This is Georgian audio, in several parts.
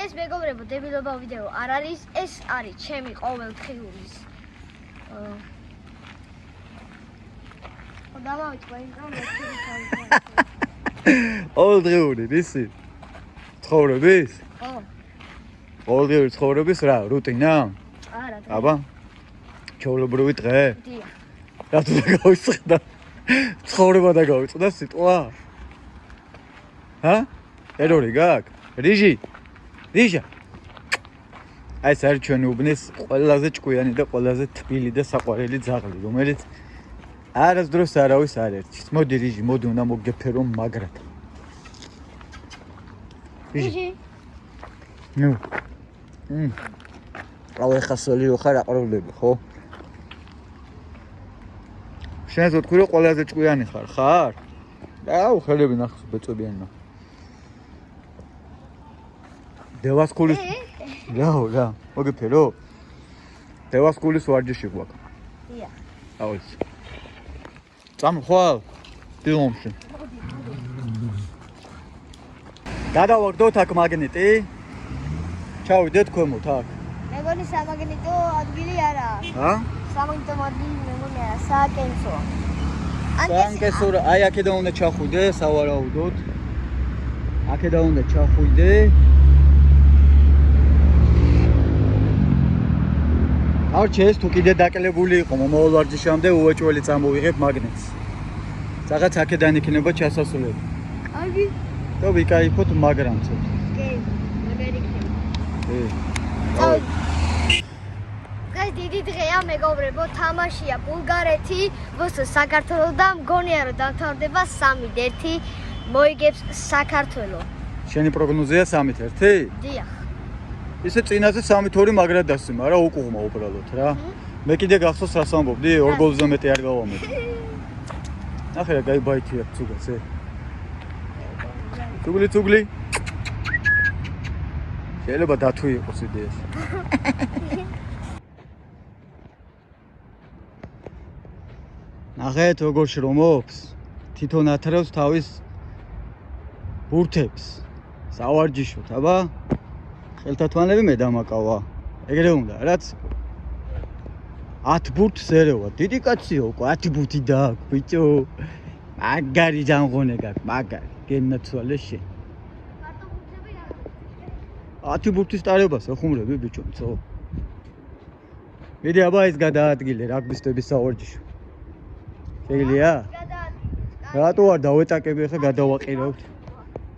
ეს მეგობრებო დებილობა ვიდეო არ არის, ეს არის ჩემი ყოველდღიურის დავავიწყო ინტრო ყოველდღიური ისი ცხოვრების? ხო. ყოველდღიური ცხოვრების რა, რუტინა? არა, აბა. ჩვეულებრივი დღე? დიახ. რატო გავიწყდა? ცხოვრება და გავიწყდა სიტყვა? ჰა? ერორი გაქვს? რიჟი? რიჟა? აი ეს არის ჩვენი უბნის ყველაზე ჭკვიანი და ყველაზე თბილი და საყვარელი ძაღლი, რომელიც არასდროს არავის არ ერჩის. მოდი რიჟი, მოდი უნდა მოგგეფერო მაგრად. რიჟი? ნუ. აუ ეხა სოლი ხარ აყრობლები, ხო? შენ ზოგ თქვი რომ ყველაზე ჭკვიანი ხარ? აუ ხელები ნახოს ბეწვებიანია. დევასკულის რა, მოგეფერო? დევასკულის ვარჯიში გვაქვს. დიახ. აუ ის. წამხვალ დილომში. გადავაგდოთ აქ მაგნიტი. ჩავიდეთ ქვემოთ აქ. მეგონი სამაგნიტო ადგილი არა. ჰა? სამაგნიტო ადგილი მეგონი არა, სააკენცოა. სააკენცო აი აქედან უნდა ჩახვიდე, სავარაუდოდ. აქედან უნდა ჩახვიდე. არჩეს თუ კიდე დაკლებული იყო მომავალ ვარჯიშამდე უეჭველი წამოვიღებ მაგნიტს. რაღაც აქედან იქნება ჩასასვლელი. კარგი. და ვიკაიფოთ მაგრამ ცოტა. კი, მაგარი იქნება. ეს დიდი დღეა მეგობრებო, თამაშია ბულგარეთი vs საქართველო და მგონია რომ დამთავრდება 3-1 მოიგებს საქართველო. შენი პროგნოზია 3-1? დიახ. ისე წინაზე 3-2 მაგრად დასი, მაგრამ უკუღმა უბრალოდ რა. მე კიდე გახსოვს რას ამბობდი, 2 გოლზე მეტი არ გავამეფ. ნახე რა, გაი ბაითია ცუგაზე. ცუგლი. შეიძლება დათვი იყოს იდეაში. ნახეთ როგორ შრომობს. თვითონ ათრევს თავის ბურთებს. სავარჯიშოთ, აბა. ხელთათვალები მე დამაკავა. ეგრე უნდა, რაც 10 ბურთს ერევა. დიდი კაციო უკვე 10 ბურთი დააქვს, ბიჭო. მაგარი ჯანღონე გაქვს, მაგარი. გენაცვალე შენ. 10 ბურთის ტარებას ეხუმრები ბიჭო, ცო. მიდი აბა ეს გადაადგილე რაგბისტების სავარჯიშო. შეგიძლია? რატო არ დავეტაკები ახლა გადავაყირავთ?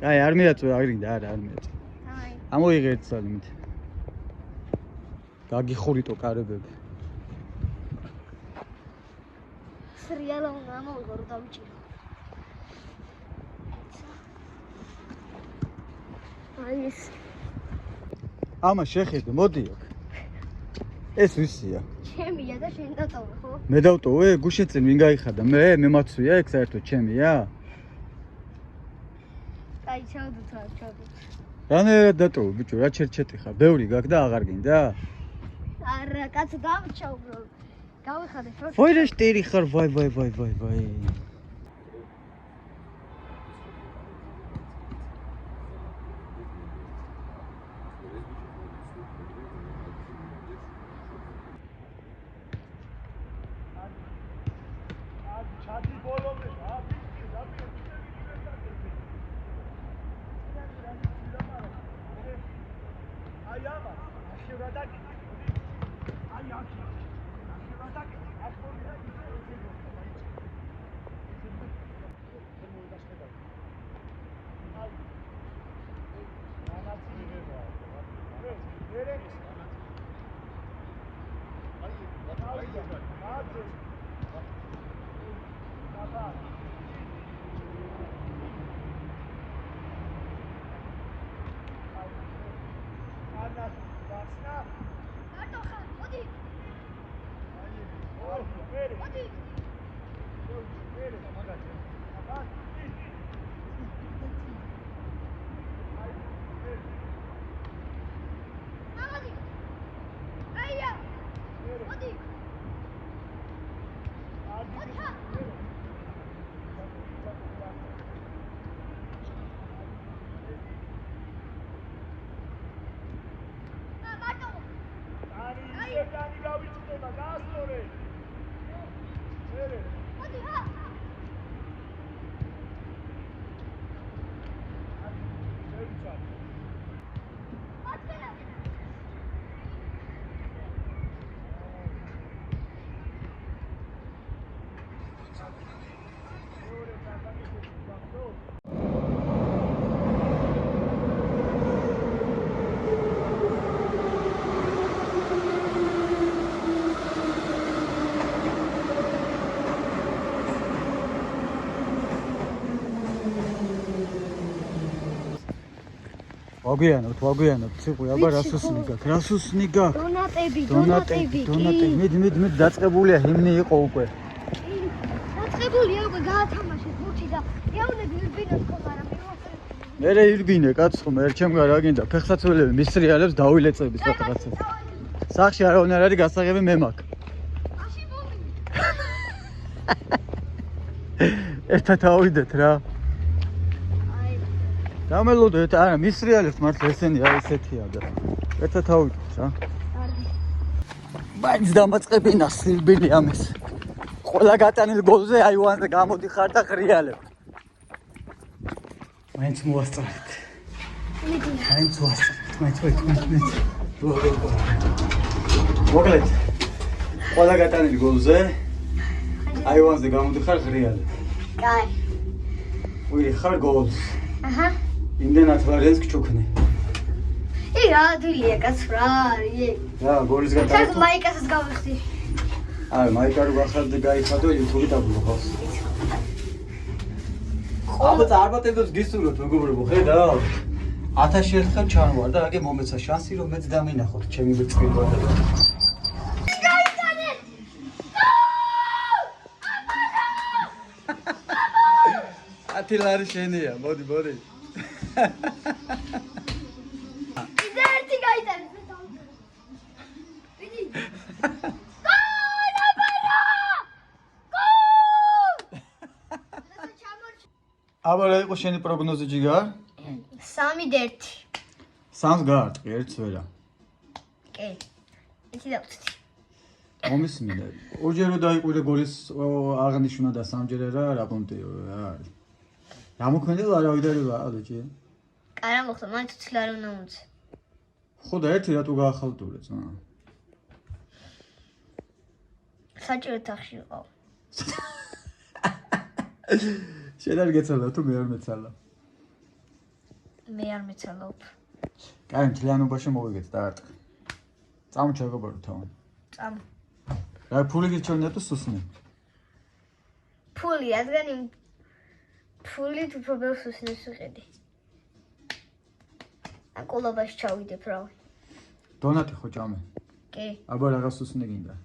კაი, არ მიაწვე აგრინდა, არა, არ მიაწვე. ამოიღე ერთ სალიმით. გაგიხურიტო კარებები. სრიალა უნდა ამოვიღო რომ დავიჭირო. აი ეს. ამა შეხედე, მოდი აქ. ეს ვისია? ჩემია და შენ დატოვე, ხო? მე დავტოვე, გუშინ წინ ვინ გაიხადა? მე მაცვია ეგ საერთოდ ჩემია? აი, ჩავდოთ. რანაირად დატოვე, ბიჭო, რა ჩერჩეტი ხარ? ბევრი გაქვს და აღარ გინდა? არა, კაცო დამჭა უბრალოდ. გავიხადე შორტი. ვაი რა შტერი ხარ, ვაი. ვაგვიანოთ, ციყვი, აბა რას უსმი გაქვს? რას უსმი გაქვს? დონატები. მიდი, დაწყებულია, ჰიმნი იყო უკვე. დაწყებულია უკვე გაათამაშეთ მუჩი და იაუნები ირბინოს ხომ არა მერე ირბინე, კაცო, მე ჩემგან რა გინდა? ფეხსაცმელები მისრიალებს დავილეწები სადღაცა. სახში არავინ არ არის გასაღები მე მაქვს. აში მომი. ერთად ავიდეთ რა. დამელოდეთ, არა, მისრიალებს მართლა ესენი არ ესეთია და ერთად ავიდეთ რა. მაინც დამაწყებინა სირბილი ამეს. ყველა გატანილ გოლზე აივანზე გამოდიხარ და ხრიალებ. მაინც მოასწრეთ. მაინც მოასწრეთ. მაინც. მოკლედ. ყველა გატანილ გოლზე აივანზე გამოდიხარ ხრიალებ. კაი. ვიღარ გოლს. აჰა. იმდენად ვარენს გჩუქნი. რა ადვილია კაცო რა არის? რა, გოლის გატანა. თქო მაიკასაც გავიხდი. აი, მაიკა რო გახარდე გაიხადო YouTube-ი დაგულოხავს. აბა წარმატებებს გისურვებთ მეგობრებო, ხედავ? 1000 ერთხელ ჩანვარ და აგე მომეცა შანსი რომ მეც დამინახოთ ჩემი ბრწყინვალება. გაიტანეთ! ათილარი შენია, მოდი. კიდე ერთი გაიტანეთ. ვიდი? აბა რა იყო შენი პროგნოზი ჯიგარ? 3-1. 3-ს გაარტყი, 1-ს ვერა. კი. იცი დავწვი. მომისმინე. ორჯერ დაიყვირე გოლის აღნიშნა და სამჯერ რა პუნქტიო რა არის. რა მოქმედება არავიდარი ადოჭი? არა მოხდა, მან თუცლ არ უნდა უმცე. ხო და ერთი რატო გაახალტურე ძმა? საჭირო თახში ვიყავ. შენ არ გეცალა თუ მე არ მეცალა? მე არ მეცალობ. კაი, მთლიანობაში მოვიგეთ დაარტყი. წამოჩა გობარო თავი. წამ. რა ფული გიჩვენდა თუ სუსნი? ფული, რადგან ფული თუ პრობლემს სუსნეს ვიყიდი. აკულობაში ჩავიდებ რა. დონატი ხო ჭამე? კი. აბა რაღაც სუსნი გინდა.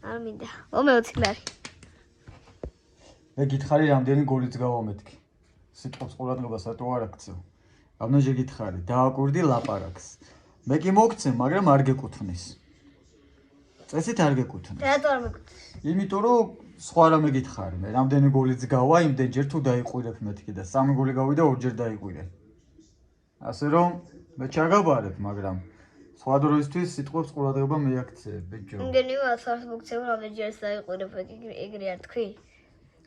არ მინდა. ომე 20 ლარი. მე გითხარი რამდენი გოლიც გავამეთქი. სიტყვებს ყურადღებას რატო არ აქცევ? აბნაჟე გითხარი, დააკვირდი ლაპარაკს. მე კი მოგცე, მაგრამ არ გეკუთვნის. წესით არ გეკუთვნის. რატო არ მეკუთვნის? იმიტომ რომ სხვა რამე გითხარი, მე რამდენი გოლიც გავა, იმდენჯერ თუ დაიყვირებ მეთქი და 3 გოლი გავიდა, ორჯერ დაიყვირე. ასე რომ მე ჩაგაბარებ, მაგრამ სხვა დროისთვის სიტყვებს ყურადღება მეაქცევ, ბიჭო. იმდენი ვასარს მოგცევ, რამდენჯერს დაიყვირებ, ეგრე არ თქვი?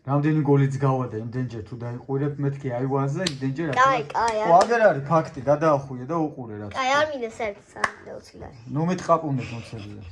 რამდენი გოლიც გავა და იმდენჯერ თუ დაიყვირებ მეთქი აივანზე, იმდენჯერ კაი. ხო, აგერ არის ფაქტი, გადაახვიე და უყურე რა. კაი, არ მინდა საერთოდ 20 ლარი. ნუ მეთყაპუნებ მოцелია.